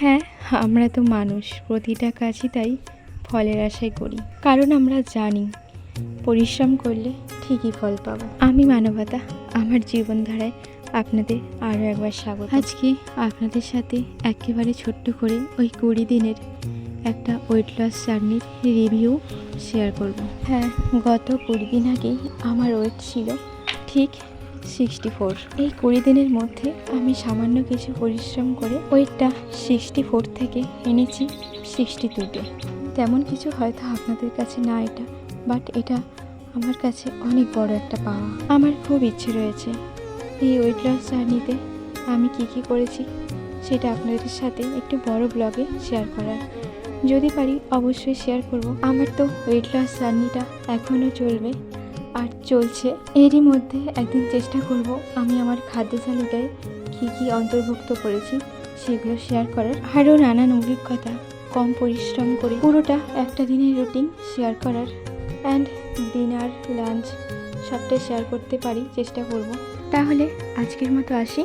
হ্যাঁ, আমরা তো মানুষ, প্রতিটা কাজই তাই ফলের আশায় করি, কারণ আমরা জানি পরিশ্রম করলে ঠিকই ফল পাবো। আমি মানবতা, আমার জীবনধারায় আপনাদের আরও একবার স্বাগত। আজকে আপনাদের সাথে একেবারে ছোট্ট করে ওই 20 দিনের একটা ওয়েট লস জার্নির রিভিউ শেয়ার করব। হ্যাঁ, গত 20 দিন আগেই আমার ওয়েট ছিল ঠিক 64। এই 20 দিনের মধ্যে আমি সামান্য কিছু পরিশ্রম করে ওয়েটটা 64 থেকে এনেছি 62-তে। তেমন কিছু হয়তো আপনাদের কাছে না এটা, বাট এটা আমার কাছে অনেক বড় একটা পাওয়া। আমার খুব ইচ্ছে রয়েছে এই ওয়েট লস জার্নিতে আমি কি করেছি সেটা আপনাদের সাথে একটু বড় ব্লগে শেয়ার করার। যদি পারি অবশ্যই শেয়ার করব। আমার তো ওয়েট লস জার্নিটা এখনও চলবে আর চলছে। এরই মধ্যে একদিন চেষ্টা করব আমি আমার খাদ্য তালিকায় কী অন্তর্ভুক্ত করেছি সেগুলো শেয়ার করার। আরও নানান অভিজ্ঞতা, কম পরিশ্রম করে পুরোটা একটা দিনের রুটিন শেয়ার করার, অ্যান্ড ডিনার লাঞ্চ সবটাই শেয়ার করতে পারি চেষ্টা করব। তাহলে আজকের মতো আসি।